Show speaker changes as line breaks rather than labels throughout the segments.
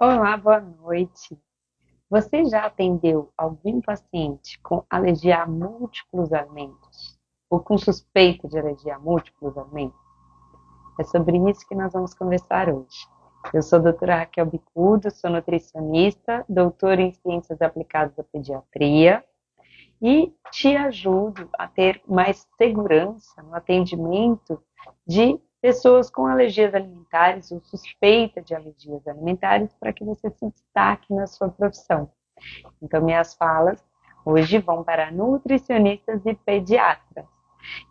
Olá, boa noite. Você já atendeu algum paciente com alergia a múltiplos alimentos? Ou com suspeita de alergia a múltiplos alimentos? É sobre isso que nós vamos conversar hoje. Eu sou a doutora Raquel Bicudo, sou nutricionista, doutora em Ciências Aplicadas à Pediatria e te ajudo a ter mais segurança no atendimento de pessoas com alergias alimentares ou suspeita de alergias alimentares para que você se destaque na sua profissão. Então, minhas falas hoje vão para nutricionistas e pediatras.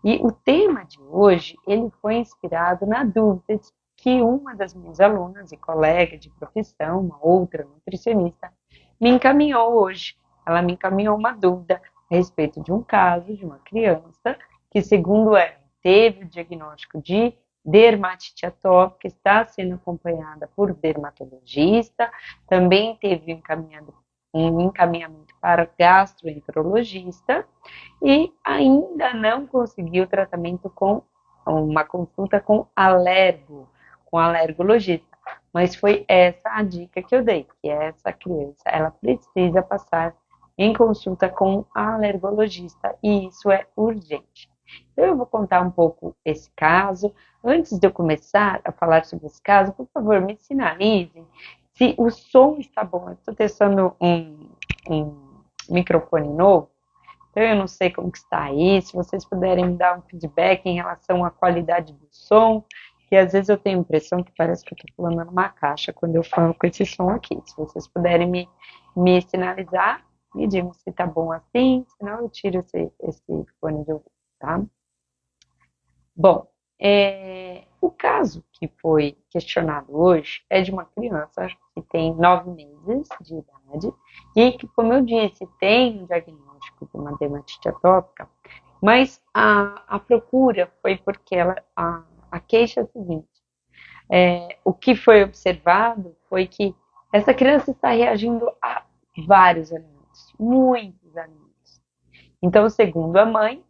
E o tema de hoje, ele foi inspirado na dúvida que uma das minhas alunas e colega de profissão, uma outra nutricionista, me encaminhou hoje. Ela me encaminhou uma dúvida a respeito de um caso de uma criança que, segundo ela, teve o diagnóstico de dermatite atópica, está sendo acompanhada por dermatologista, também teve um encaminhamento para gastroenterologista e ainda não conseguiu tratamento com uma consulta com alergologista. Mas foi essa a dica que eu dei, que essa criança, ela precisa passar em consulta com alergologista e isso é urgente. Então eu vou contar um pouco esse caso. Antes de eu começar a falar sobre esse caso, por favor, me sinalizem se o som está bom. Eu estou testando um microfone novo, então eu não sei como que está aí. Se vocês puderem me dar um feedback em relação à qualidade do som, que às vezes eu tenho a impressão que parece que eu estou falando numa caixa quando eu falo com esse som aqui. Se vocês puderem me sinalizar, me digam se está bom assim, senão eu tiro esse fone de ouvido, tá? Bom, o caso que foi questionado hoje é de uma criança que tem 9 meses de idade e que, como eu disse, tem um diagnóstico de uma dermatite atópica, mas a procura foi porque a queixa é a seguinte: o que foi observado foi que essa criança está reagindo a vários alimentos, muitos alimentos. Então, segundo a mãe,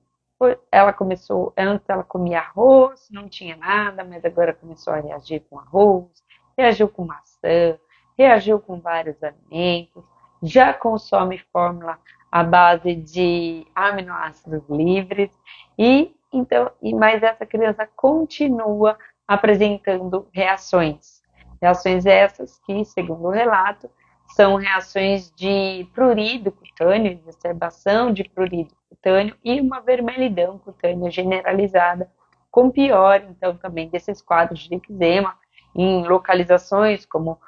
ela começou, antes ela comia arroz, não tinha nada, mas agora começou a reagir com arroz, reagiu com maçã, reagiu com vários alimentos, já consome fórmula à base de aminoácidos livres e então, mas essa criança continua apresentando reações. Reações essas que, segundo o relato, são reações de prurido cutâneo, exacerbação de prurido cutâneo e uma vermelhidão cutânea generalizada, com pior, então, também desses quadros de eczema, em localizações como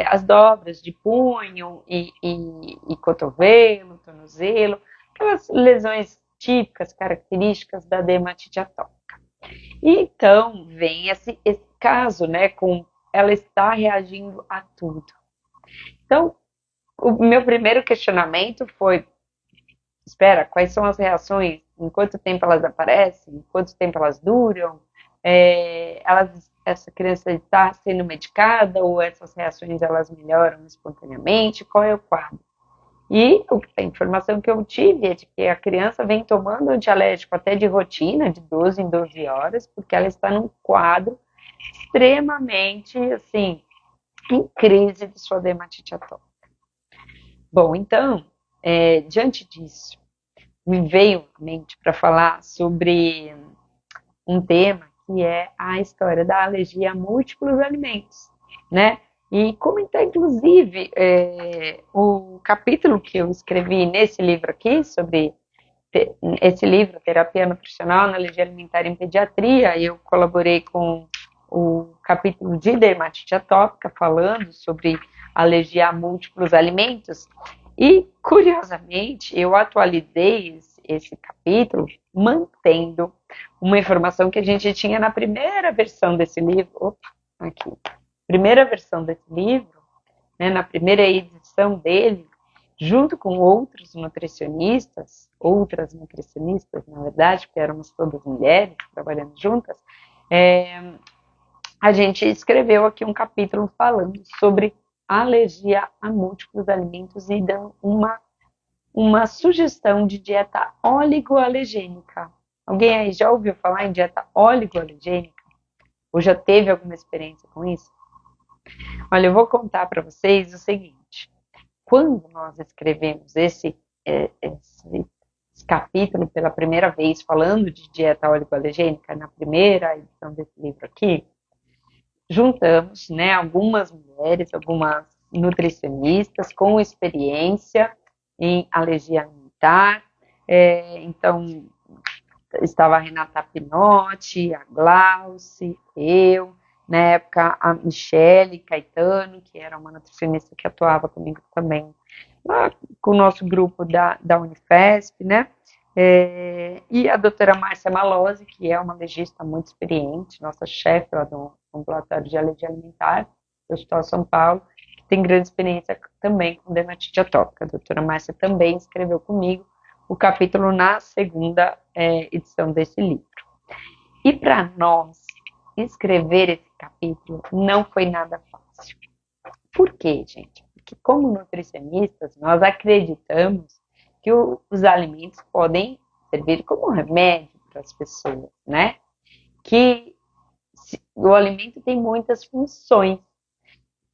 as dobras de punho e cotovelo, tornozelo, aquelas lesões típicas, características da dermatite atópica. E então vem esse caso, né, com ela está reagindo a tudo. Então, o meu primeiro questionamento foi: espera, quais são as reações? Em quanto tempo elas aparecem? Em quanto tempo elas duram? Essa criança está sendo medicada ou essas reações elas melhoram espontaneamente? Qual é o quadro? E a informação que eu tive é de que a criança vem tomando antialérgico até de rotina, de 12 em 12 horas, porque ela está num quadro extremamente, assim, em crise de sua dermatite atópica. Bom, então, diante disso, me veio à mente para falar sobre um tema que é a história da alergia a múltiplos alimentos, né? E comentar, inclusive, o capítulo que eu escrevi nesse livro aqui, sobre esse livro, Terapia Nutricional na Alergia Alimentar em Pediatria, eu colaborei com o capítulo de dermatite atópica, falando sobre alergia a múltiplos alimentos, e, curiosamente, eu atualizei esse capítulo mantendo uma informação que a gente tinha na primeira versão desse livro, primeira versão desse livro, né, na primeira edição dele, junto com outras nutricionistas, na verdade, porque éramos todas mulheres trabalhando juntas, a gente escreveu aqui um capítulo falando sobre alergia a múltiplos alimentos e dando uma sugestão de dieta oligoalergênica. Alguém aí já ouviu falar em dieta oligoalergênica? Ou já teve alguma experiência com isso? Olha, eu vou contar para vocês o seguinte. Quando nós escrevemos esse capítulo pela primeira vez, falando de dieta oligoalergênica, na primeira edição desse livro aqui, juntamos, né, algumas mulheres, algumas nutricionistas com experiência em alergia alimentar. Então, estava a Renata Pinotti, a Glauce, eu, na época a Michele Caetano, que era uma nutricionista que atuava comigo também, lá com o nosso grupo da Unifesp, né? E a doutora Márcia Malozzi, que é uma legista muito experiente, nossa chefe lá do ambulatório de alergia alimentar do Hospital São Paulo, que tem grande experiência também com dermatite atópica. A doutora Márcia também escreveu comigo o capítulo na segunda edição desse livro. E para nós, escrever esse capítulo não foi nada fácil. Por quê, gente? Porque como nutricionistas, nós acreditamos que os alimentos podem servir como remédio para as pessoas, né? Que o alimento tem muitas funções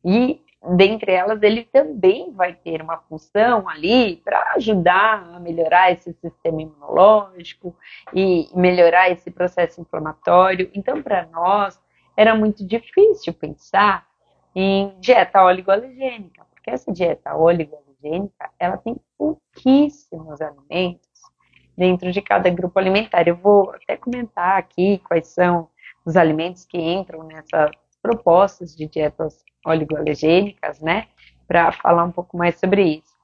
e dentre elas ele também vai ter uma função ali para ajudar a melhorar esse sistema imunológico e melhorar esse processo inflamatório. Então, para nós era muito difícil pensar em dieta oligoalergênica, porque essa dieta oligoalergênica ela tem pouquíssimos alimentos dentro de cada grupo alimentar. Eu vou até comentar aqui quais são os alimentos que entram nessas propostas de dietas oligoalergênicas, né, para falar um pouco mais sobre isso.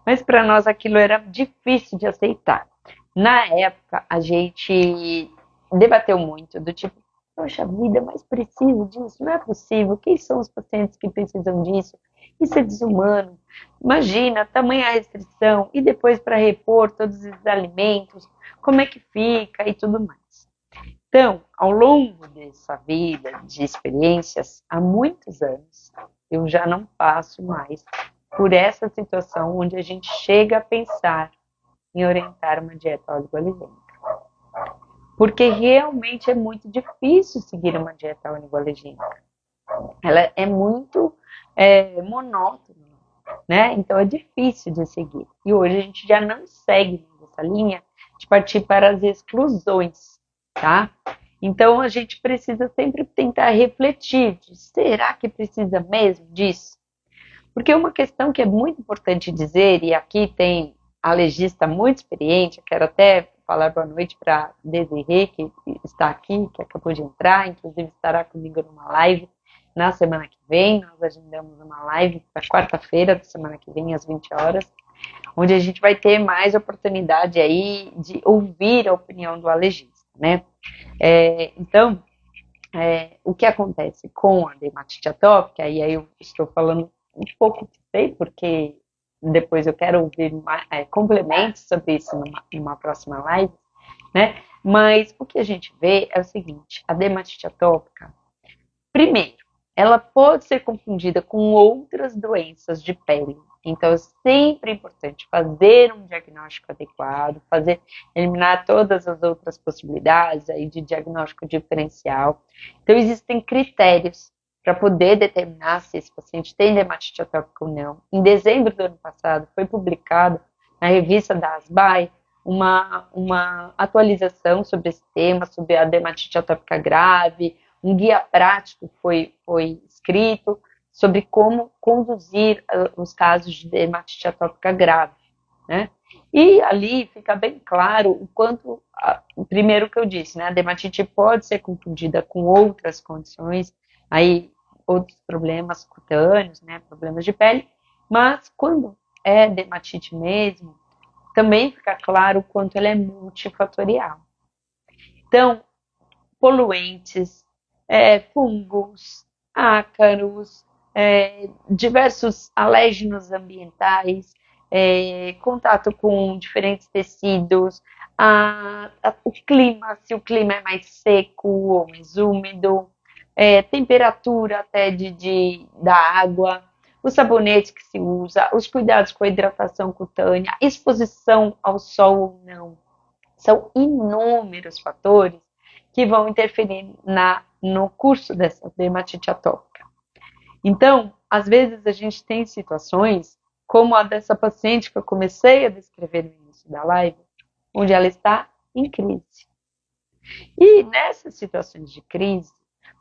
Mas para nós aquilo era difícil de aceitar. Na época, a gente debateu muito, do tipo, poxa vida, mas preciso disso? Não é possível. Quem são os pacientes que precisam disso? Isso é desumano. Imagina, tamanha restrição, e depois para repor todos esses alimentos, como é que fica e tudo mais. Então, ao longo dessa vida de experiências, há muitos anos, eu já não passo mais por essa situação onde a gente chega a pensar em orientar uma dieta oligoalergênica. Porque realmente é muito difícil seguir uma dieta oligoalergênica. Ela é muito monótona, né? Então é difícil de seguir. E hoje a gente já não segue essa linha de partir para as exclusões, tá? Então a gente precisa sempre tentar refletir, será que precisa mesmo disso? Porque uma questão que é muito importante dizer, e aqui tem a legista muito experiente, eu quero até falar boa noite para a Desirê, que está aqui, que acabou de entrar, inclusive estará comigo numa live na semana que vem. Nós agendamos uma live para quarta-feira da semana que vem, às 20 horas, onde a gente vai ter mais oportunidade aí de ouvir a opinião do alergista, né? Então, o que acontece com a dermatite atópica, e aí eu estou falando um pouco que sei, porque depois eu quero ouvir complementos sobre isso numa próxima live, né? Mas o que a gente vê é o seguinte, a dermatite atópica, primeiro, ela pode ser confundida com outras doenças de pele. Então, é sempre importante fazer um diagnóstico adequado, eliminar todas as outras possibilidades aí de diagnóstico diferencial. Então, existem critérios para poder determinar se esse paciente tem dermatite atópica ou não. Em dezembro do ano passado, foi publicado na revista da ASBAI uma atualização sobre esse tema, sobre a dermatite atópica grave. Um guia prático foi escrito sobre como conduzir os casos de dermatite atópica grave, né? E ali fica bem claro o quanto, primeiro que eu disse, né, a dermatite pode ser confundida com outras condições, aí outros problemas cutâneos, né, problemas de pele, mas quando é dermatite mesmo, também fica claro o quanto ela é multifatorial. Então, poluentes, fungos, ácaros, diversos alérgenos ambientais, contato com diferentes tecidos, o clima, se o clima é mais seco ou mais úmido, temperatura até da água, o sabonete que se usa, os cuidados com a hidratação cutânea, exposição ao sol ou não. São inúmeros fatores que vão interferir no curso dessa dermatite atópica. Então, às vezes a gente tem situações como a dessa paciente que eu comecei a descrever no início da live, onde ela está em crise. E nessas situações de crise,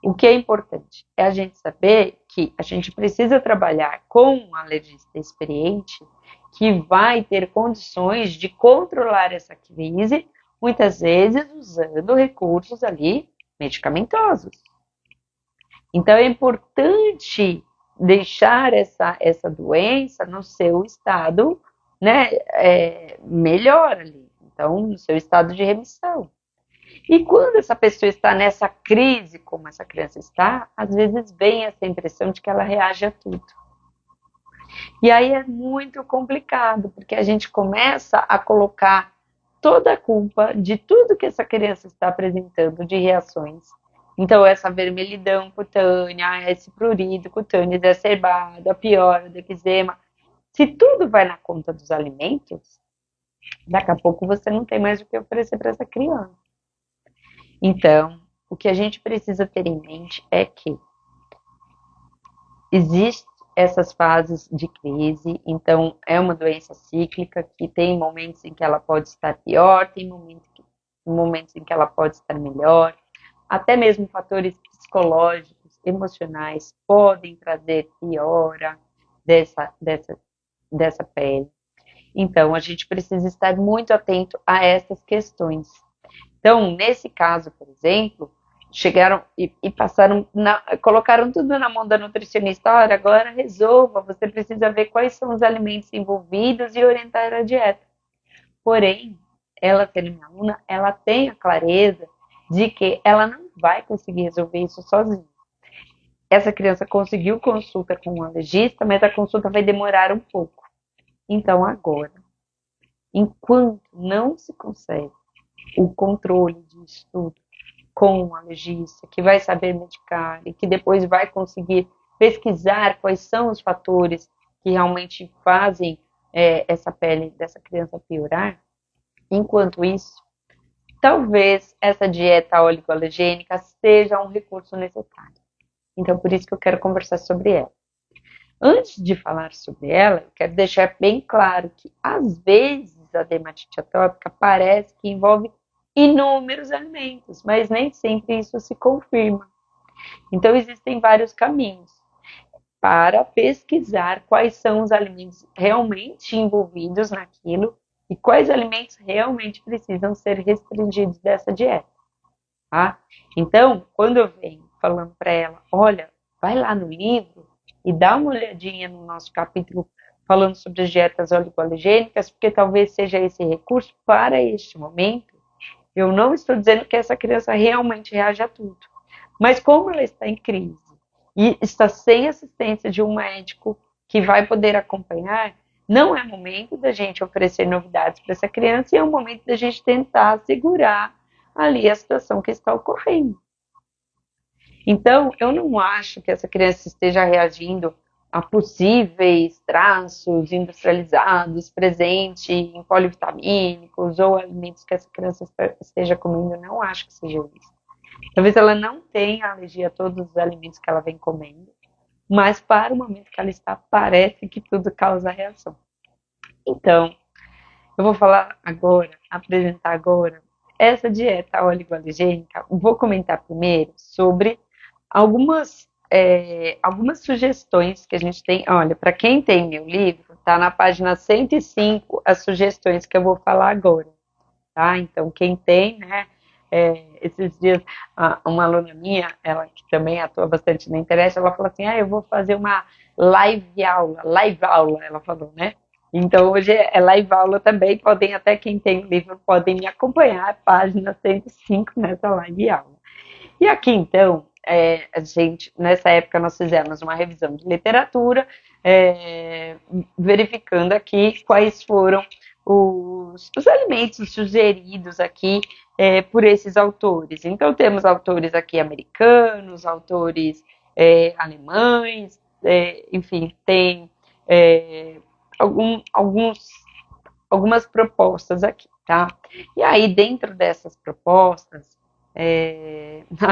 o que é importante é a gente saber que a gente precisa trabalhar com um alergista experiente que vai ter condições de controlar essa crise, muitas vezes usando recursos ali medicamentosos. Então é importante deixar essa doença no seu estado, né, melhor ali, então no seu estado de remissão. E quando essa pessoa está nessa crise, como essa criança está, às vezes vem essa impressão de que ela reage a tudo. E aí é muito complicado, porque a gente começa a colocar toda a culpa de tudo que essa criança está apresentando de reações. Então, essa vermelhidão cutânea, esse prurido cutâneo exacerbado, a piora do eczema, se tudo vai na conta dos alimentos, daqui a pouco você não tem mais o que oferecer para essa criança. Então, o que a gente precisa ter em mente é que existem essas fases de crise, então é uma doença cíclica que tem momentos em que ela pode estar pior, tem momentos em que ela pode estar melhor, até mesmo fatores psicológicos, emocionais podem trazer piora dessa pele. Então, a gente precisa estar muito atento a essas questões. Então, nesse caso, por exemplo, chegaram e passaram, colocaram tudo na mão da nutricionista. Olha, agora resolva, você precisa ver quais são os alimentos envolvidos e orientar a dieta. Porém, ela, sendo minha aluna, ela tem a clareza de que ela não vai conseguir resolver isso sozinha. Essa criança conseguiu consulta com um alergista, mas a consulta vai demorar um pouco. Então, agora, enquanto não se consegue o controle disso tudo com um alergista, que vai saber medicar e que depois vai conseguir pesquisar quais são os fatores que realmente fazem essa pele dessa criança piorar, enquanto isso, talvez essa dieta oligoalergênica seja um recurso necessário. Então, por isso que eu quero conversar sobre ela. Antes de falar sobre ela, eu quero deixar bem claro que, às vezes, a dermatite atópica parece que envolve inúmeros alimentos, mas nem sempre isso se confirma. Então, existem vários caminhos para pesquisar quais são os alimentos realmente envolvidos naquilo e quais alimentos realmente precisam ser restringidos dessa dieta. Tá? Então, quando eu venho falando para ela, olha, vai lá no livro e dá uma olhadinha no nosso capítulo falando sobre as dietas oligoalergênicas, porque talvez seja esse recurso para este momento. Eu não estou dizendo que essa criança realmente reage a tudo, mas como ela está em crise e está sem assistência de um médico que vai poder acompanhar, não é momento da gente oferecer novidades para essa criança e é o momento da gente tentar segurar ali a situação que está ocorrendo. Então, eu não acho que essa criança esteja reagindo a possíveis traços industrializados presentes em polivitamínicos ou alimentos que essa criança esteja comendo. Eu não acho que seja isso. Talvez ela não tenha alergia a todos os alimentos que ela vem comendo, mas para o momento que ela está, parece que tudo causa reação. Então, eu vou falar agora, apresentar agora, essa dieta oligoalergênica. Vou comentar primeiro sobre algumas sugestões que a gente tem. Olha, para quem tem meu livro, tá na página 105 as sugestões que eu vou falar agora, tá? Então, quem tem, né? Esses dias, uma aluna minha, ela que também atua bastante na internet, ela falou assim, eu vou fazer uma live aula, ela falou, né? Então, hoje é live aula também, podem, até quem tem o livro, podem me acompanhar, página 105 nessa live aula. E aqui, então, a gente, nessa época, nós fizemos uma revisão de literatura, verificando aqui quais foram os alimentos sugeridos aqui por esses autores. Então, temos autores aqui americanos, autores alemães, enfim, tem algumas propostas aqui, tá? E aí, dentro dessas propostas,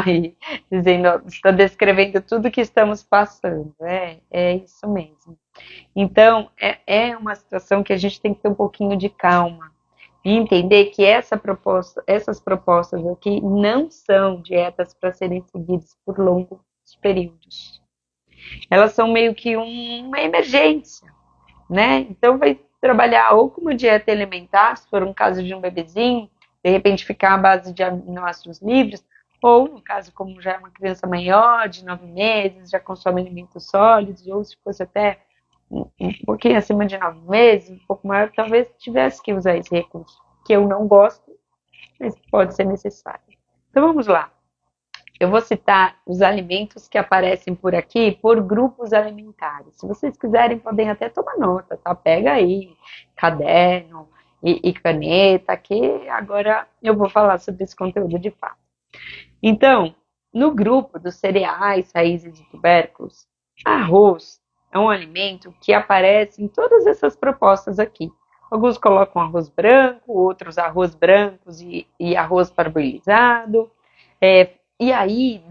Aí, dizendo, está descrevendo tudo que estamos passando. É isso mesmo. Então, é uma situação que a gente tem que ter um pouquinho de calma e entender que essas propostas aqui não são dietas para serem seguidas por longos períodos. Elas são meio que uma emergência, né? Então, vai trabalhar ou com uma dieta alimentar, se for um caso de um bebezinho, de repente ficar à base de aminoácidos livres, ou no caso, como já é uma criança maior, de 9 meses, já consome alimentos sólidos, ou se fosse até um pouquinho acima de 9 meses, um pouco maior, talvez tivesse que usar esse recurso, que eu não gosto, mas pode ser necessário. Então vamos lá. Eu vou citar os alimentos que aparecem por aqui por grupos alimentares. Se vocês quiserem, podem até tomar nota, tá? Pega aí caderno e caneta, que agora eu vou falar sobre esse conteúdo de fato. Então, no grupo dos cereais, raízes e tubérculos, arroz é um alimento que aparece em todas essas propostas aqui. Alguns colocam arroz branco, outros arroz brancos e arroz parboilizado. E aí,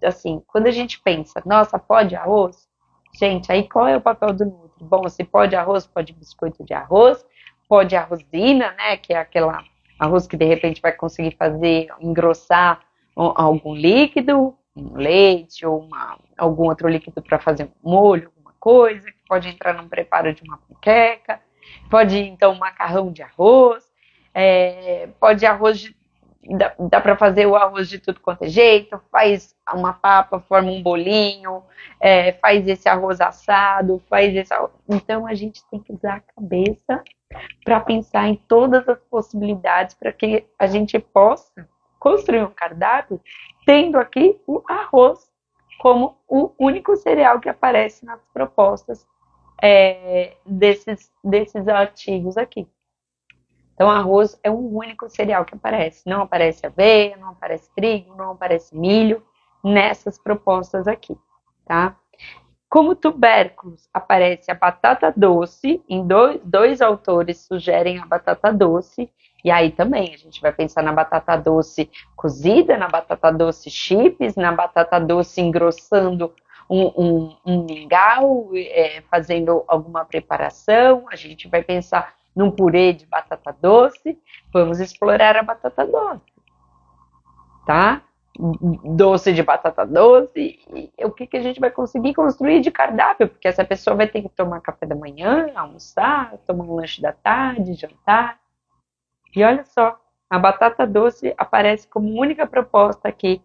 assim, quando a gente pensa, nossa, pode arroz? Gente, aí qual é o papel do Nutri? Bom, se pode arroz, pode biscoito de arroz, pode arrozina, né, que é aquela arroz que de repente vai conseguir fazer, engrossar algum líquido, um leite ou algum outro líquido para fazer um molho, alguma coisa, que pode entrar num preparo de uma panqueca, pode então um macarrão de arroz, pode arroz de dá para fazer o arroz de tudo quanto é jeito, faz uma papa, forma um bolinho, faz esse arroz assado, faz esse arroz. Então a gente tem que usar a cabeça para pensar em todas as possibilidades para que a gente possa construir um cardápio tendo aqui o arroz como o único cereal que aparece nas propostas desses artigos aqui. Então, arroz é o único cereal que aparece. Não aparece aveia, não aparece trigo, não aparece milho nessas propostas aqui, tá? Como tubérculos, aparece a batata doce, em dois autores sugerem a batata doce, e aí também a gente vai pensar na batata doce cozida, na batata doce chips, na batata doce engrossando um mingau, fazendo alguma preparação, a gente vai pensar num purê de batata doce, vamos explorar a batata doce, tá? Doce de batata doce, e o que a gente vai conseguir construir de cardápio, porque essa pessoa vai ter que tomar café da manhã, almoçar, tomar um lanche da tarde, jantar. E olha só, a batata doce aparece como única proposta aqui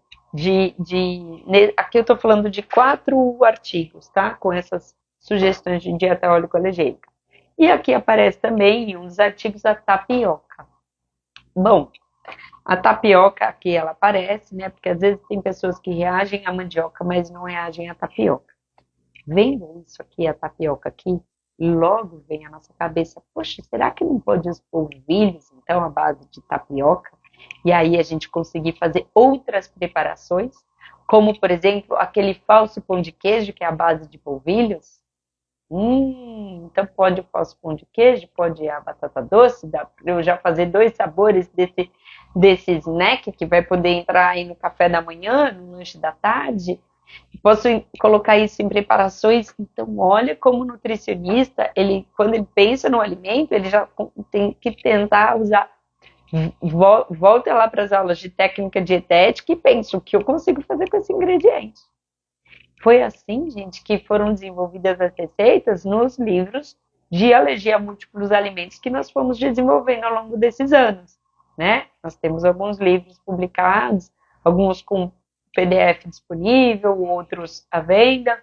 aqui eu estou falando de 4 artigos, tá? Com essas sugestões de dieta eólico-alergênica. E aqui aparece também um dos artigos a tapioca. Bom, a tapioca aqui ela aparece, né? Porque às vezes tem pessoas que reagem à mandioca, mas não reagem à tapioca. Vendo isso aqui, a tapioca aqui, logo vem à nossa cabeça, poxa, será que não pode os polvilhos, então, à base de tapioca? E aí a gente conseguir fazer outras preparações, como, por exemplo, aquele falso pão de queijo, que é a base de polvilhos. Então pode o falso pão de queijo, pode a batata doce, dá para eu já fazer 2 sabores desse snack que vai poder entrar aí no café da manhã, no lanche da tarde. Posso colocar isso em preparações. Então, olha como o nutricionista, quando ele pensa no alimento, ele já tem que tentar usar. Volta lá para as aulas de técnica dietética e pensa o que eu consigo fazer com esse ingrediente. Foi assim, gente, que foram desenvolvidas as receitas nos livros de alergia a múltiplos alimentos que nós fomos desenvolvendo ao longo desses anos, né? Nós temos alguns livros publicados, alguns com PDF disponível, outros à venda,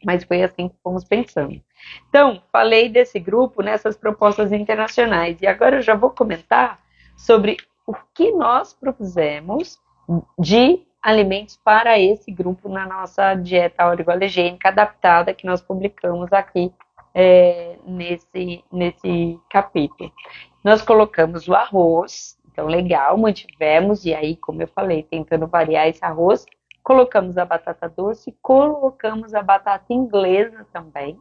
mas foi assim que fomos pensando. Então, falei desse grupo nessas propostas internacionais e agora eu já vou comentar sobre o que nós propusemos de alimentos para esse grupo na nossa dieta oligoalergênica adaptada que nós publicamos aqui nesse capítulo. Nós colocamos o arroz, então legal, mantivemos, e aí, como eu falei, tentando variar esse arroz, colocamos a batata doce, colocamos a batata inglesa também,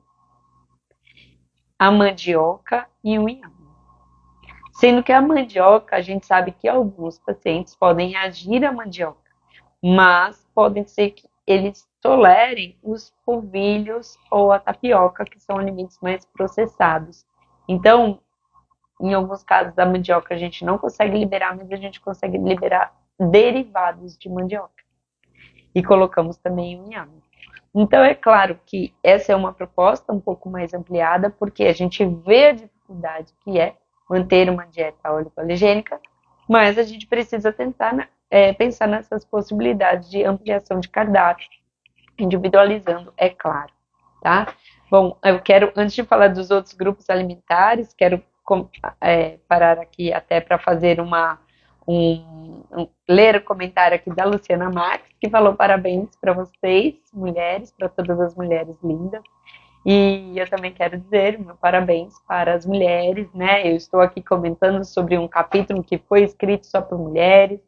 a mandioca e o inhame. Sendo que a mandioca, a gente sabe que alguns pacientes podem reagir à mandioca, mas podem ser que eles tolerem os polvilhos ou a tapioca, que são alimentos mais processados. Então, em alguns casos da mandioca a gente não consegue liberar, mas a gente consegue liberar derivados de mandioca. E colocamos também o inhame. Então, é claro que essa é uma proposta um pouco mais ampliada, porque a gente vê a dificuldade que é manter uma dieta oligoalergênica, mas a gente precisa tentar pensar nessas possibilidades de ampliação de cardápio, individualizando, é claro, tá? Bom, eu quero, antes de falar dos outros grupos alimentares, quero parar aqui até para fazer ler o comentário aqui da Luciana Max, que falou parabéns para vocês, mulheres, para todas as mulheres lindas. E eu também quero dizer meu parabéns para as mulheres, né? Eu estou aqui comentando sobre um capítulo que foi escrito só por mulheres.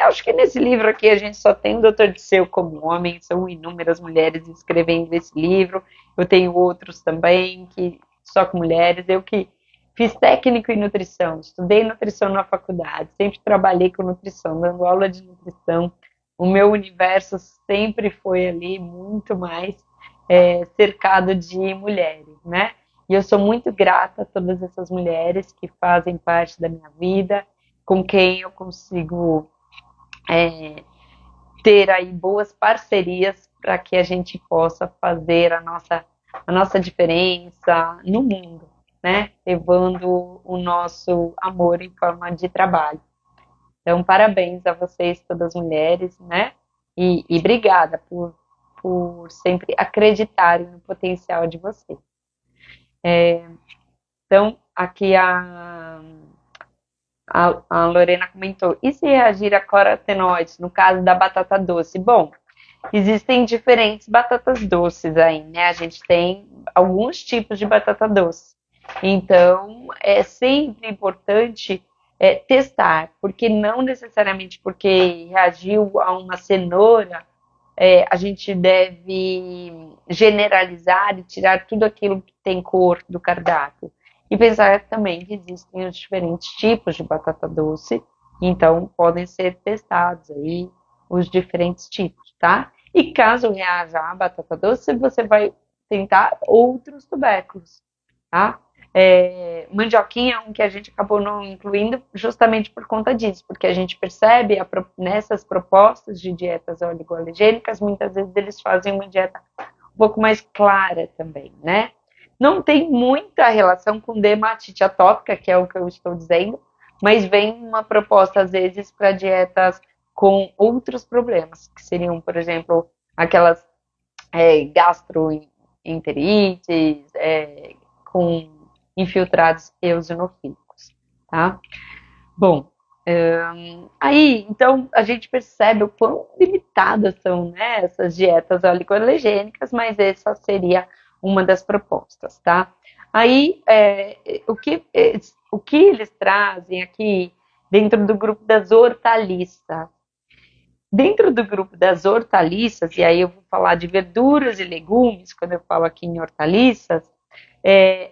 Acho que nesse livro aqui a gente só tem o Dr. Disseu como homem, são inúmeras mulheres escrevendo esse livro. Eu tenho outros também, que só com mulheres. Eu que fiz técnico em nutrição, estudei nutrição na faculdade, sempre trabalhei com nutrição, dando aula de nutrição. O meu universo sempre foi ali muito mais cercado de mulheres, né? E eu sou muito grata a todas essas mulheres que fazem parte da minha vida, com quem eu consigo ter aí boas parcerias para que a gente possa fazer a nossa diferença no mundo, né? Levando o nosso amor em forma de trabalho. Então, parabéns a vocês, todas as mulheres, né? E obrigada por sempre acreditarem no potencial de vocês. Então, aqui a Lorena comentou, e se reagir a carotenoides, no caso da batata doce? Bom, existem diferentes batatas doces aí, né? A gente tem alguns tipos de batata doce. Então, é sempre importante testar, porque não necessariamente porque reagiu a uma cenoura, a gente deve generalizar e tirar tudo aquilo que tem cor do cardápio. E pensar também que existem os diferentes tipos de batata doce, então podem ser testados aí os diferentes tipos, tá? E caso reaja à batata doce, você vai tentar outros tubérculos, tá? Mandioquinha é um que a gente acabou não incluindo justamente por conta disso, porque a gente percebe nessas propostas de dietas oligoalergênicas, muitas vezes eles fazem uma dieta um pouco mais clara também, né? Não tem muita relação com dermatite atópica, que é o que eu estou dizendo, mas vem uma proposta, às vezes, para dietas com outros problemas, que seriam, por exemplo, aquelas gastroenterites, com infiltrados eosinofílicos, tá? Bom, aí, então, a gente percebe o quão limitadas são, né, essas dietas oligoalergênicas, mas essa seria uma das propostas, tá? Aí, o que eles trazem aqui dentro do grupo das hortaliças? Dentro do grupo das hortaliças, e aí eu vou falar de verduras e legumes, quando eu falo aqui em hortaliças,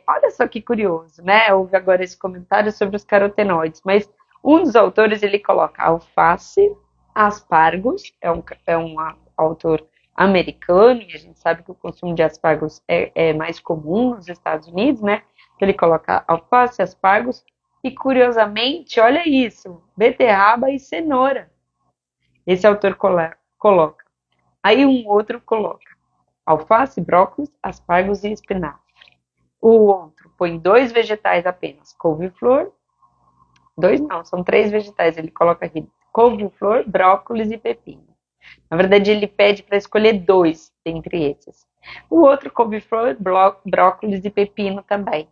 olha só que curioso, né? Houve agora esse comentário sobre os carotenoides, mas um dos autores ele coloca alface, aspargos, é um autor americano, e a gente sabe que o consumo de aspargos é mais comum nos Estados Unidos, né? Ele coloca alface, aspargos, e curiosamente, olha isso, beterraba e cenoura. Esse autor coloca. Aí um outro coloca alface, brócolis, aspargos e espinafre. O outro põe 2 vegetais apenas, couve-flor, 2 não, são 3 vegetais, ele coloca aqui couve-flor, brócolis e pepino. Na verdade, ele pede para escolher 2 dentre esses. O outro couve-flor, brócolis e pepino também.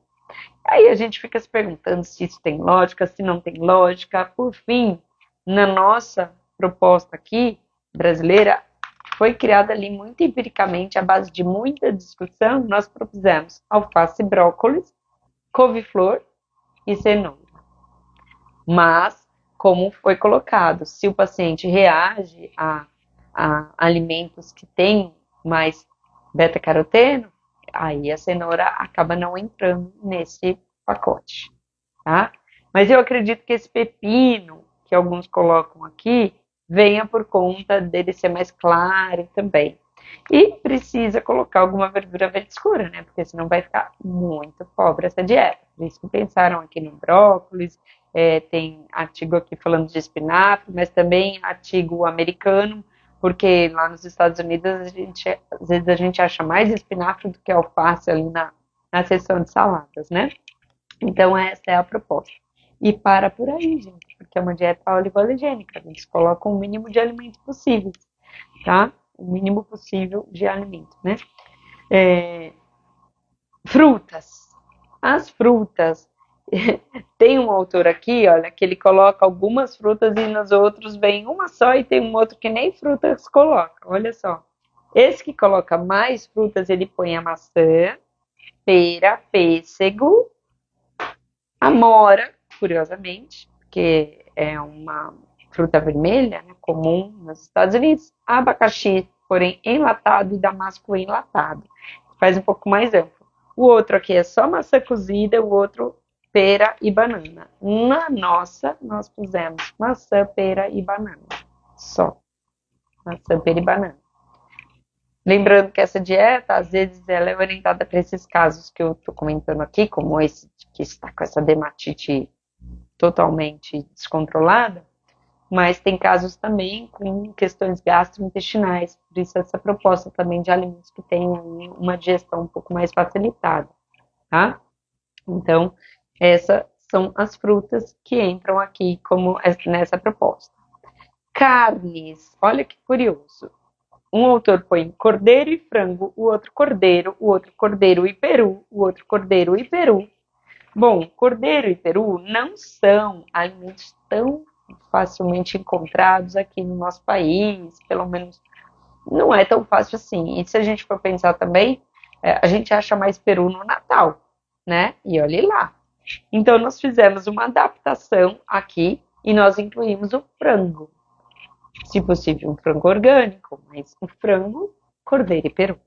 Aí a gente fica se perguntando se isso tem lógica, se não tem lógica. Por fim, na nossa proposta aqui, brasileira, foi criada ali muito empiricamente, à base de muita discussão, nós propusemos alface, brócolis, couve-flor e cenoura. Mas, como foi colocado, se o paciente reage a alimentos que têm mais beta-caroteno, aí a cenoura acaba não entrando nesse pacote. tá? Mas eu acredito que esse pepino, que alguns colocam aqui, venha por conta dele ser mais claro também. E precisa colocar alguma verdura verde escura, né? Porque senão vai ficar muito pobre essa dieta. Por isso que pensaram aqui no brócolis, tem artigo aqui falando de espinafre, mas também artigo americano, porque lá nos Estados Unidos às vezes a gente acha mais espinafre do que alface ali na seção de saladas, né? Então essa é a proposta. E para por aí, gente, porque é uma dieta oligoalergênica. Eles colocam o mínimo de alimentos possíveis, tá? O mínimo possível de alimento, né? Frutas. As frutas. Tem um autor aqui, olha, que ele coloca algumas frutas e nos outros vem uma só e tem um outro que nem frutas coloca. Olha só. Esse que coloca mais frutas, ele põe a maçã, pera, pêssego, amora, curiosamente, porque é uma fruta vermelha, né, comum nos Estados Unidos, abacaxi, porém enlatado, e damasco enlatado, faz um pouco mais amplo. O outro aqui é só maçã cozida, o outro pera e banana. Na nossa, nós pusemos maçã, pera e banana. Só. Maçã, pera e banana. Lembrando que essa dieta, às vezes, ela é orientada para esses casos que eu estou comentando aqui, como esse que está com essa dermatite totalmente descontrolada, mas tem casos também com questões gastrointestinais, por isso essa proposta também de alimentos que tenham uma digestão um pouco mais facilitada, tá? Então, essas são as frutas que entram aqui como nessa proposta. Carnes, olha que curioso. Um autor põe cordeiro e frango, o outro cordeiro e peru, o outro cordeiro e peru. Bom, cordeiro e peru não são alimentos tão facilmente encontrados aqui no nosso país, pelo menos não é tão fácil assim. E se a gente for pensar também, a gente acha mais peru no Natal, né? E olhe lá. Então nós fizemos uma adaptação aqui e nós incluímos o frango. Se possível, um frango orgânico, mas o frango, cordeiro e peru.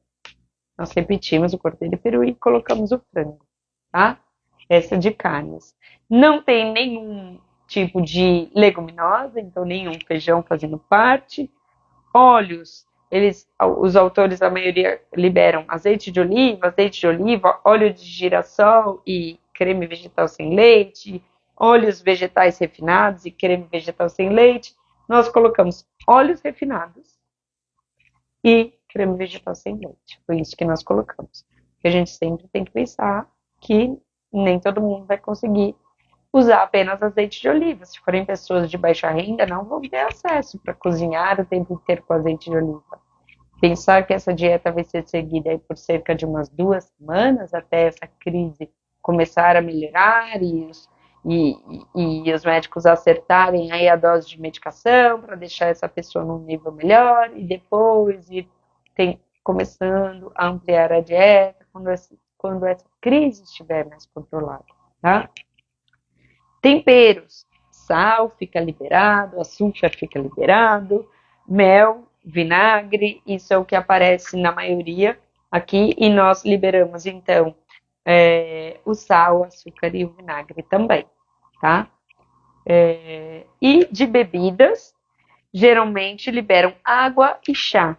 Nós repetimos o cordeiro e peru e colocamos o frango, tá? Essa de carnes. Não tem nenhum tipo de leguminosa, então nenhum feijão fazendo parte. Óleos, os autores, a maioria, liberam azeite de oliva, óleo de girassol e creme vegetal sem leite, óleos vegetais refinados e creme vegetal sem leite. Nós colocamos óleos refinados e creme vegetal sem leite. Foi isso que nós colocamos. Porque a gente sempre tem que pensar que nem todo mundo vai conseguir usar apenas azeite de oliva. Se forem pessoas de baixa renda, não vão ter acesso para cozinhar o tempo inteiro com azeite de oliva. Pensar que essa dieta vai ser seguida aí por cerca de umas 2 semanas até essa crise começar a melhorar e os médicos acertarem aí a dose de medicação para deixar essa pessoa num nível melhor e depois ir começando a ampliar a dieta quando essa crise estiver mais controlada, tá? Temperos, sal fica liberado, açúcar fica liberado, mel, vinagre, isso é o que aparece na maioria aqui, e nós liberamos então o sal, o açúcar e o vinagre também, tá? E de bebidas, geralmente liberam água e chá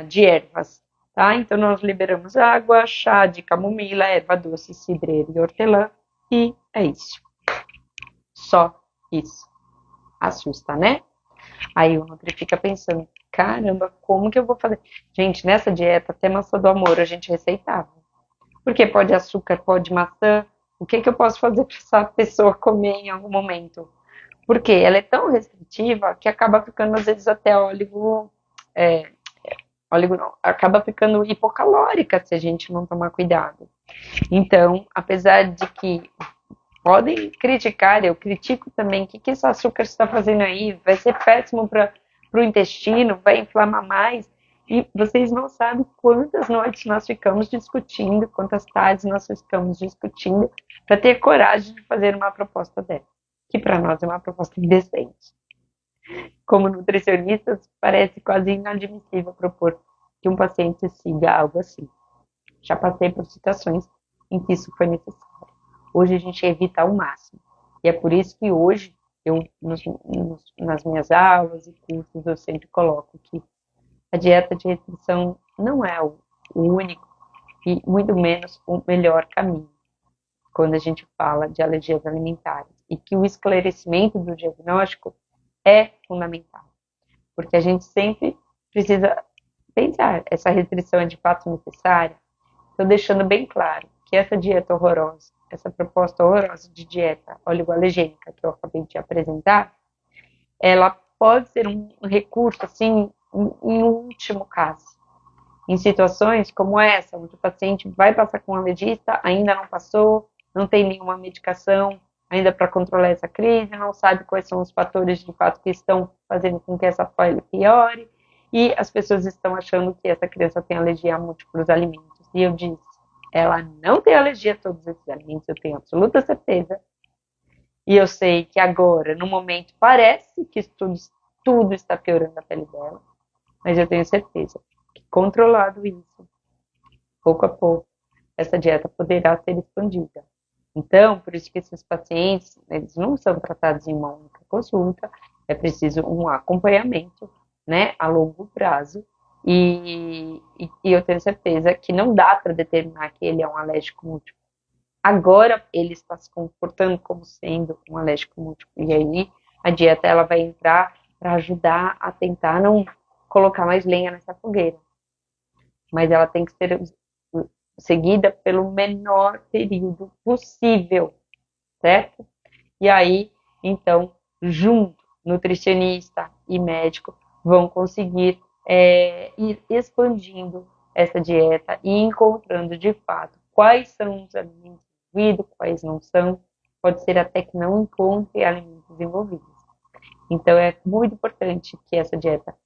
de ervas, tá? Então nós liberamos água, chá de camomila, erva doce, cidreira e hortelã, e é isso. Só isso. Assusta, né? Aí o Nutri fica pensando, caramba, como que eu vou fazer? Gente, nessa dieta, até maçã do amor a gente receitava. Porque pode açúcar, pode maçã. O que eu posso fazer para essa pessoa comer em algum momento? Porque ela é tão restritiva que acaba ficando, às vezes, até óleo não, acaba ficando hipocalórica se a gente não tomar cuidado. Então, apesar de que podem criticar, eu critico também, o que esse açúcar está fazendo aí? Vai ser péssimo para o intestino, vai inflamar mais. E vocês não sabem quantas noites nós ficamos discutindo, quantas tardes nós ficamos discutindo para ter coragem de fazer uma proposta dessa, que para nós é uma proposta indecente. Como nutricionistas, parece quase inadmissível propor que um paciente siga algo assim. Já passei por situações em que isso foi necessário. hoje a gente evita ao máximo. E é por isso que hoje, nas minhas aulas e cursos, eu sempre coloco que a dieta de restrição não é o único e muito menos o melhor caminho quando a gente fala de alergias alimentares. E que o esclarecimento do diagnóstico é fundamental, porque a gente sempre precisa pensar, essa restrição é de fato necessária? Estou deixando bem claro que essa dieta horrorosa, essa proposta horrorosa de dieta oligoalergênica que eu acabei de apresentar, ela pode ser um recurso, assim, em último caso. Em situações como essa, onde o paciente vai passar com um alergista, ainda não passou, não tem nenhuma medicação ainda para controlar essa crise, não sabe quais são os fatores de fato que estão fazendo com que essa pele piore, e as pessoas estão achando que essa criança tem alergia a múltiplos alimentos. E eu disse, ela não tem alergia a todos esses alimentos, eu tenho absoluta certeza. E eu sei que agora, no momento, parece que tudo está piorando a pele dela, mas eu tenho certeza que, controlado isso, pouco a pouco, essa dieta poderá ser expandida. Então, por isso que esses pacientes, eles não são tratados em uma única consulta, é preciso um acompanhamento, né, a longo prazo, e eu tenho certeza que não dá para determinar que ele é um alérgico múltiplo. Agora ele está se comportando como sendo um alérgico múltiplo, e aí a dieta ela vai entrar para ajudar a tentar não colocar mais lenha nessa fogueira, mas ela tem que ser seguida pelo menor período possível, certo? E aí, então, junto, nutricionista e médico vão conseguir ir expandindo essa dieta e encontrando de fato quais são os alimentos envolvidos, quais não são. Pode ser até que não encontre alimentos envolvidos. Então, é muito importante que essa dieta,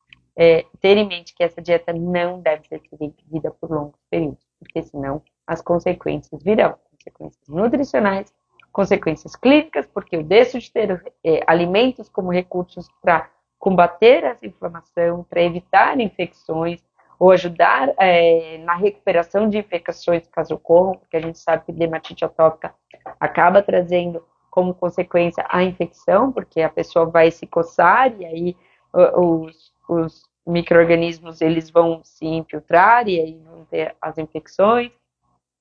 ter em mente que essa dieta não deve ser seguida por longos períodos, porque senão as consequências virão, consequências nutricionais, consequências clínicas, porque eu deixo de ter alimentos como recursos para combater essa inflamação, para evitar infecções, ou ajudar na recuperação de infecções caso ocorram, porque a gente sabe que dermatite atópica acaba trazendo como consequência a infecção, porque a pessoa vai se coçar e aí os micro-organismos eles vão se infiltrar e aí vão ter as infecções.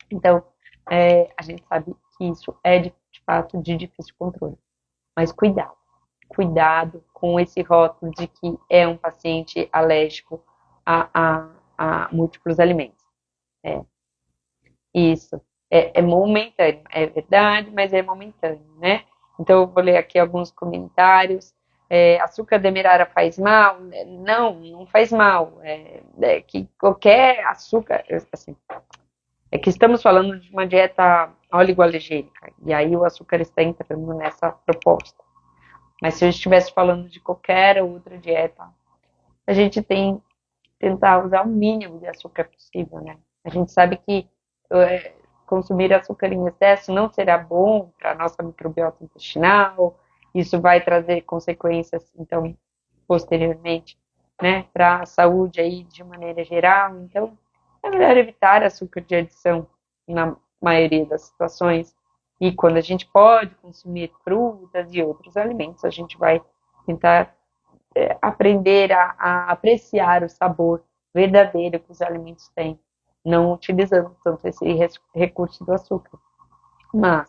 Então, a gente sabe que isso é de fato de difícil controle. Mas cuidado com esse rótulo de que é um paciente alérgico a múltiplos alimentos. Isso. É momentâneo, é verdade, mas é momentâneo, né? Então, eu vou ler aqui alguns comentários. Açúcar demerara faz mal? Não faz mal. Que qualquer açúcar, assim, é que estamos falando de uma dieta oligoalergênica, e aí o açúcar está entrando nessa proposta. Mas se eu estivesse falando de qualquer outra dieta, a gente tem que tentar usar o mínimo de açúcar possível, né? A gente sabe que consumir açúcar em excesso não será bom para a nossa microbiota intestinal, isso vai trazer consequências, então, posteriormente, né, para a saúde aí de maneira geral. Então, é melhor evitar açúcar de adição na maioria das situações. E quando a gente pode consumir frutas e outros alimentos, a gente vai tentar aprender a apreciar o sabor verdadeiro que os alimentos têm, não utilizando tanto esse recurso do açúcar. Mas,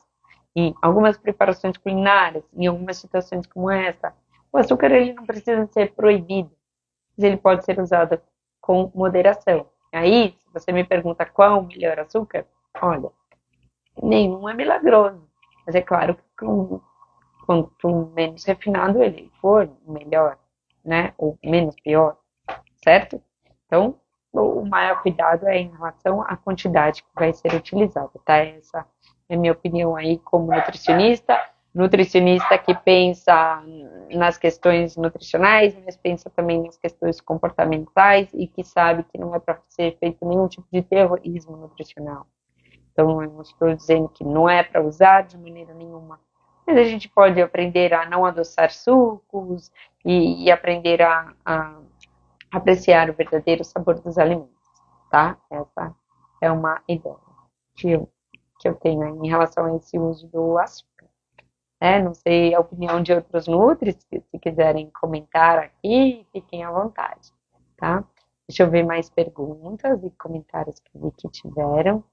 em algumas preparações culinárias, em algumas situações como essa, o açúcar ele não precisa ser proibido, mas ele pode ser usado com moderação. Aí, se você me pergunta qual o melhor açúcar, olha, nenhum é milagroso, mas é claro que quanto menos refinado ele for, melhor, né? Ou menos pior, certo? Então, o maior cuidado é em relação à quantidade que vai ser utilizada, tá? Essa é a minha opinião aí como nutricionista que pensa nas questões nutricionais, mas pensa também nas questões comportamentais e que sabe que não é para ser feito nenhum tipo de terrorismo nutricional. Então, eu não estou dizendo que não é para usar de maneira nenhuma, mas a gente pode aprender a não adoçar sucos e aprender a apreciar o verdadeiro sabor dos alimentos, tá? Essa é uma ideia. Tio. que eu tenho em relação a esse uso do açúcar. Não sei a opinião de outros nutris, se quiserem comentar aqui, fiquem à vontade, tá? Deixa eu ver mais perguntas e comentários que vi que tiveram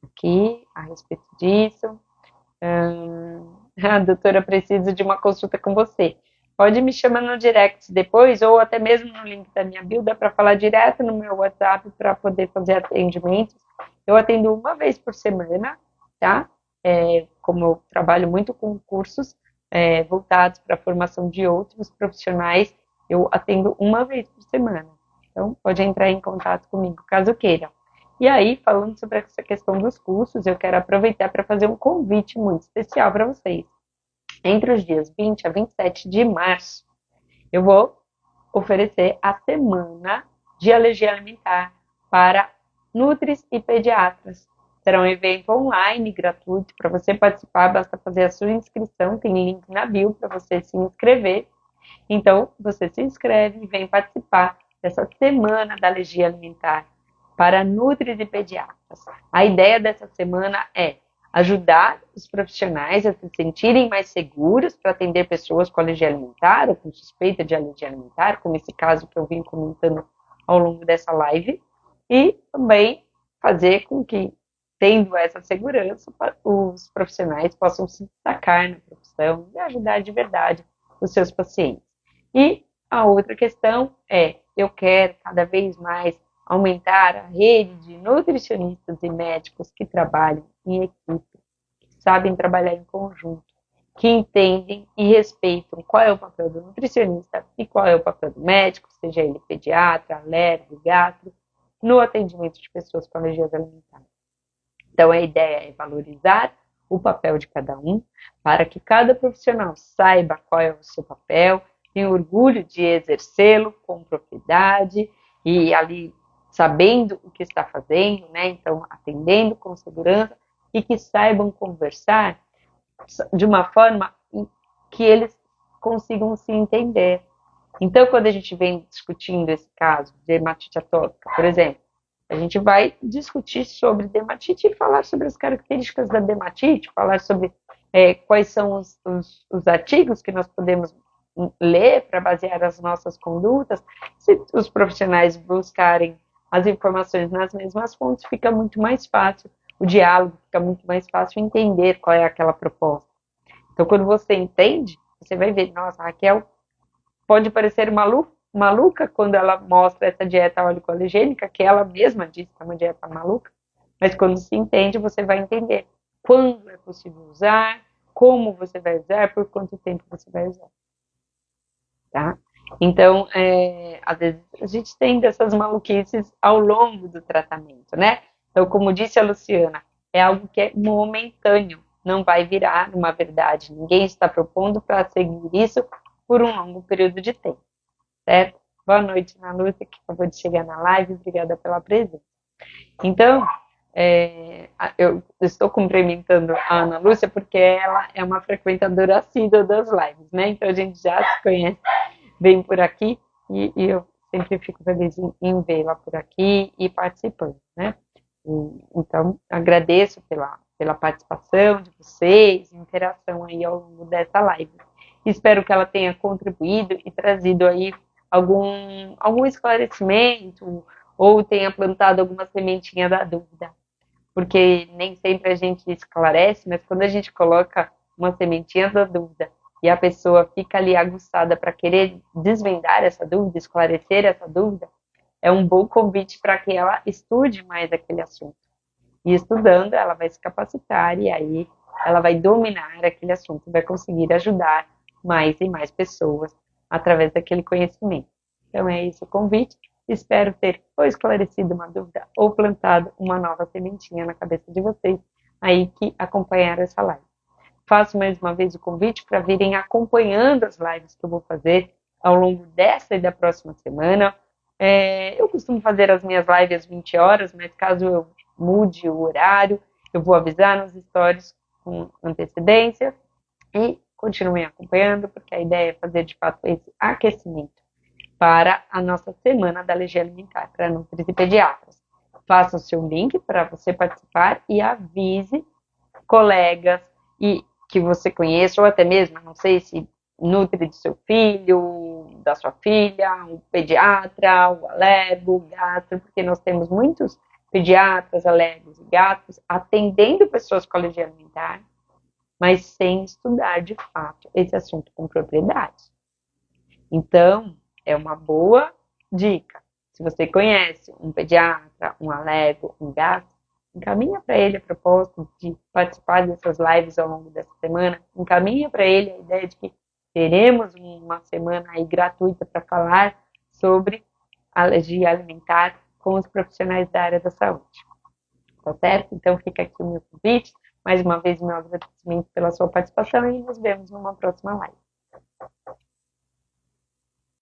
aqui a respeito disso. A doutora, preciso de uma consulta com você. Pode me chamar no direct depois, ou até mesmo no link da minha bio, dá para falar direto no meu WhatsApp para poder fazer atendimentos. Eu atendo uma vez por semana, tá? Como eu trabalho muito com cursos voltados para a formação de outros profissionais, eu atendo uma vez por semana. Então, pode entrar em contato comigo, caso queira. E aí, falando sobre essa questão dos cursos, eu quero aproveitar para fazer um convite muito especial para vocês. Entre os dias 20 a 27 de março, eu vou oferecer a semana de alergia alimentar para nutris e pediatras. Será um evento online, gratuito, para você participar, basta fazer a sua inscrição, tem link na bio para você se inscrever. Então, você se inscreve e vem participar dessa semana da alergia alimentar para nutris e pediatras. A ideia dessa semana é ajudar os profissionais a se sentirem mais seguros para atender pessoas com alergia alimentar ou com suspeita de alergia alimentar, como esse caso que eu vim comentando ao longo dessa live, e também fazer com que, tendo essa segurança, os profissionais possam se destacar na profissão e ajudar de verdade os seus pacientes. E a outra questão é, eu quero cada vez mais aumentar a rede de nutricionistas e médicos que trabalham em equipe, que sabem trabalhar em conjunto, que entendem e respeitam qual é o papel do nutricionista e qual é o papel do médico, seja ele pediatra, alérgico, gastro, no atendimento de pessoas com alergias alimentares. Então, a ideia é valorizar o papel de cada um, para que cada profissional saiba qual é o seu papel, tenha orgulho de exercê-lo com propriedade e ali sabendo o que está fazendo, né? Então, atendendo com segurança e que saibam conversar de uma forma que eles consigam se entender. Então, quando a gente vem discutindo esse caso de dermatite atópica, por exemplo, a gente vai discutir sobre dermatite e falar sobre as características da dermatite, falar sobre quais são os artigos que nós podemos ler para basear as nossas condutas. Se os profissionais buscarem as informações nas mesmas fontes, fica muito mais fácil o diálogo, fica muito mais fácil entender qual é aquela proposta. Então, quando você entende, você vai ver, nossa, a Raquel pode parecer maluca quando ela mostra essa dieta ólico-alergênica, que ela mesma diz que é uma dieta maluca, mas quando se entende, você vai entender quando é possível usar, como você vai usar, por quanto tempo você vai usar. Tá? Então, às vezes a gente tem dessas maluquices ao longo do tratamento, né? Então, como disse a Luciana, é algo que é momentâneo, não vai virar uma verdade. Ninguém está propondo para seguir isso por um longo período de tempo, certo? Boa noite, Ana Lúcia, que acabou de chegar na live, obrigada pela presença. Então, eu estou cumprimentando a Ana Lúcia porque ela é uma frequentadora assídua das lives, né? Então, a gente já se conhece bem por aqui e eu sempre fico feliz em vê-la por aqui e participando, né? Então, agradeço pela participação de vocês, interação aí ao longo dessa live. Espero que ela tenha contribuído e trazido aí algum esclarecimento ou tenha plantado alguma sementinha da dúvida. Porque nem sempre a gente esclarece, mas quando a gente coloca uma sementinha da dúvida e a pessoa fica ali aguçada para querer desvendar essa dúvida, esclarecer essa dúvida, é um bom convite para que ela estude mais aquele assunto. E estudando, ela vai se capacitar e aí ela vai dominar aquele assunto, vai conseguir ajudar mais e mais pessoas através daquele conhecimento. Então é esse o convite. Espero ter ou esclarecido uma dúvida ou plantado uma nova sementinha na cabeça de vocês aí que acompanharam essa live. Faço mais uma vez o convite para virem acompanhando as lives que eu vou fazer ao longo dessa e da próxima semana. Eu costumo fazer as minhas lives às 20 horas, mas caso eu mude o horário, eu vou avisar nos stories com antecedência e continuem acompanhando, porque a ideia é fazer de fato esse aquecimento para a nossa semana da alergia alimentar para nutris e pediatras. Faça o seu link para você participar e avise colegas e que você conheça, ou até mesmo, não sei se nutre de seu filho, da sua filha, um pediatra, o alergo, o gastro, porque nós temos muitos pediatras, alergos e gastros atendendo pessoas com alergia alimentar, mas sem estudar de fato esse assunto com propriedade. Então, é uma boa dica. Se você conhece um pediatra, um alergo, um gastro, encaminha para ele a proposta de participar dessas lives ao longo dessa semana, encaminha para ele a ideia de que teremos uma semana aí gratuita para falar sobre alergia alimentar com os profissionais da área da saúde. Tá certo? Então fica aqui o meu convite, mais uma vez meu agradecimento pela sua participação e nos vemos numa próxima live.